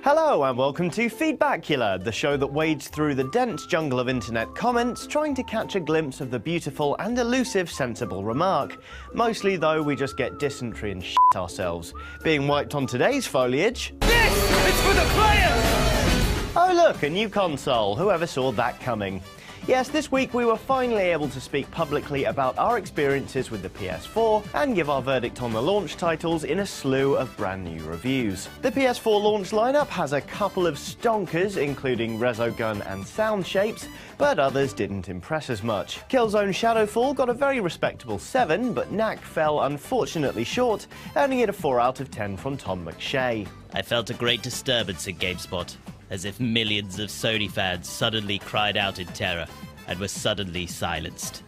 Hello and welcome to Feedbackula, the show that wades through the dense jungle of internet comments, trying to catch a glimpse of the beautiful and elusive sensible remark. Mostly, though, we just get dysentery and shit ourselves. Being wiped on today's foliage... This is for the players! Oh look, a new console. Whoever saw that coming? Yes, this week we were finally able to speak publicly about our experiences with the PS4 and give our verdict on the launch titles in a slew of brand new reviews. The PS4 launch lineup has a couple of stonkers, including Resogun and Sound Shapes, but others didn't impress as much. Killzone Shadowfall got a very respectable 7, but Knack fell unfortunately short, earning it a 4 out of 10 from Tom McShay. I felt a great disturbance at GameSpot, as if millions of Sony fans suddenly cried out in terror and were suddenly silenced.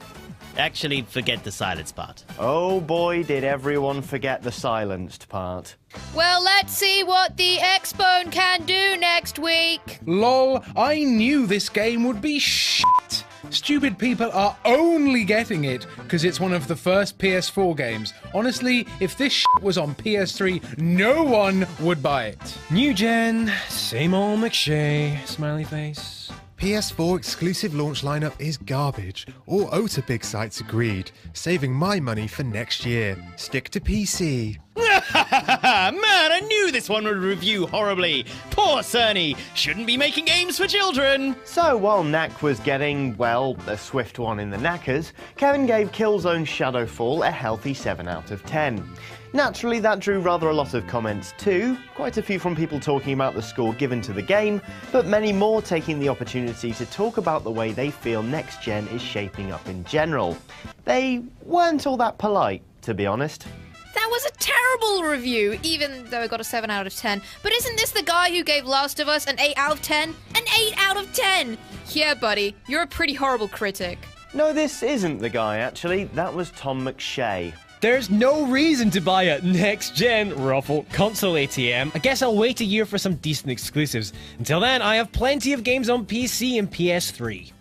Actually, forget the silence part. Oh boy, did everyone forget the silenced part. Well, let's see what the X-Bone can do next week. Lol, I knew this game would be shit. Stupid people are only getting it because it's one of the first PS4 games. Honestly, if this shit was on PS3, no one would buy it. New gen, same old McShay, smiley face. PS4 exclusive launch lineup is garbage. All OTA big sites agreed, saving my money for next year. Stick to PC. Man, I knew this one would review horribly. Poor Cerny, shouldn't be making games for children. So while Knack was getting, well, a swift one in the knackers, Kevin gave Killzone Shadowfall a healthy 7 out of 10. Naturally, that drew rather a lot of comments too, quite a few from people talking about the score given to the game, but many more taking the opportunity to talk about the way they feel next gen is shaping up in general. They weren't all that polite, to be honest. That was a terrible review, even though it got a 7 out of 10. But isn't this the guy who gave Last of Us an 8 out of 10? An 8 out of 10! Yeah, buddy, you're a pretty horrible critic. No, this isn't the guy, actually. That was Tom McShay. There's no reason to buy a next-gen ruffle console ATM. I guess I'll wait a year for some decent exclusives. Until then, I have plenty of games on PC and PS3.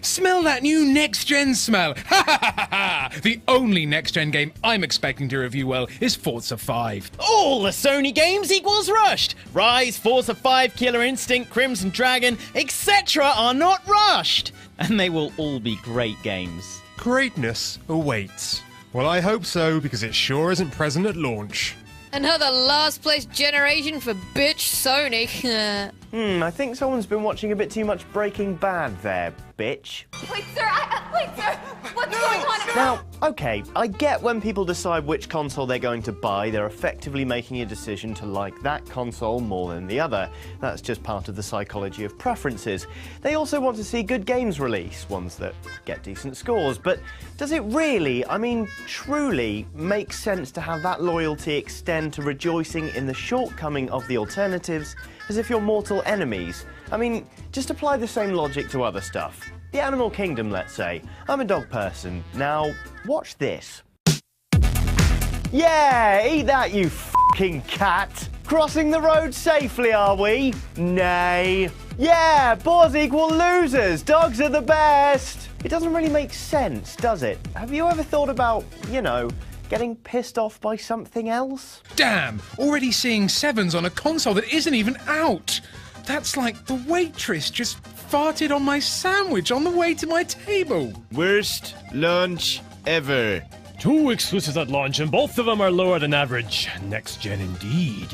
Smell that new next-gen smell. Ha ha ha ha! The only next-gen game I'm expecting to review well is Forza 5. All the Sony games equals rushed. Rise, Forza 5, Killer Instinct, Crimson Dragon, etc. are not rushed. And they will all be great games. Greatness awaits. Well, I hope so, because it sure isn't present at launch. Another last place generation for bitch Sony. I think someone's been watching a bit too much Breaking Bad there, bitch. Wait, sir, what's going on? Now, okay, I get when people decide which console they're going to buy, they're effectively making a decision to like that console more than the other. That's just part of the psychology of preferences. They also want to see good games release, ones that get decent scores, but does it really, I mean, truly make sense to have that loyalty extend to rejoicing in the shortcoming of the alternatives as if you're mortal enemies? I mean, just apply the same logic to other stuff. The animal kingdom, let's say. I'm a dog person. Now, watch this. Yeah, eat that, you f***ing cat. Crossing the road safely, are we? Nay. Yeah, boars equal losers. Dogs are the best. It doesn't really make sense, does it? Have you ever thought about, you know, getting pissed off by something else? Damn, already seeing 7s on a console that isn't even out. That's like the waitress just farted on my sandwich on the way to my table. Worst launch ever. 2 exclusives at launch, and both of them are lower than average. Next gen indeed.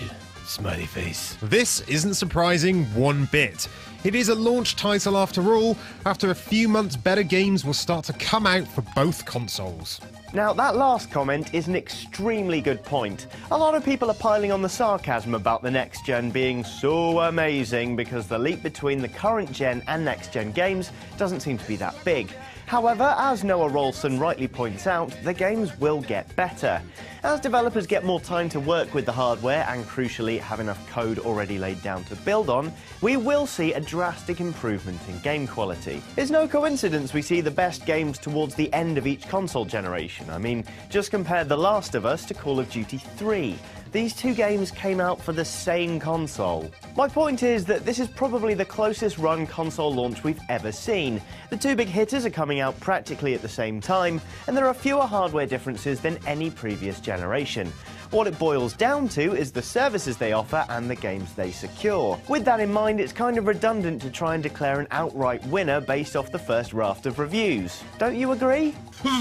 Smiley face. This isn't surprising one bit. It is a launch title after all. After a few months, better games will start to come out for both consoles. Now, that last comment is an extremely good point. A lot of people are piling on the sarcasm about the next gen being so amazing because the leap between the current gen and next gen games doesn't seem to be that big. However, as Noah Rolson rightly points out, the games will get better. As developers get more time to work with the hardware and, crucially, have enough code already laid down to build on, we will see a drastic improvement in game quality. It's no coincidence we see the best games towards the end of each console generation. I mean, just compare The Last of Us to Call of Duty 3. these two games came out for the same console. My point is that this is probably the closest run console launch we've ever seen. The two big hitters are coming out practically at the same time, and there are fewer hardware differences than any previous generation. What it boils down to is the services they offer and the games they secure. With that in mind, it's kind of redundant to try and declare an outright winner based off the first raft of reviews. Don't you agree?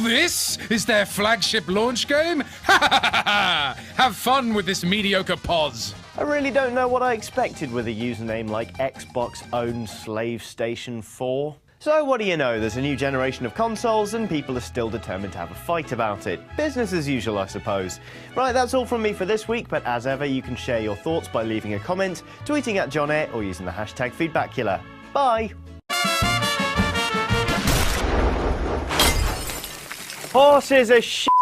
This is their flagship launch game? Ha ha ha ha! Have fun with this mediocre pos. I really don't know what I expected with a username like Xbox-owned Slave Station 4. So what do you know, there's a new generation of consoles and people are still determined to have a fight about it. Business as usual, I suppose. Right, that's all from me for this week, but as ever, you can share your thoughts by leaving a comment, tweeting at JohnAir, or using the hashtag Feedbackula. Bye! Horses are shit.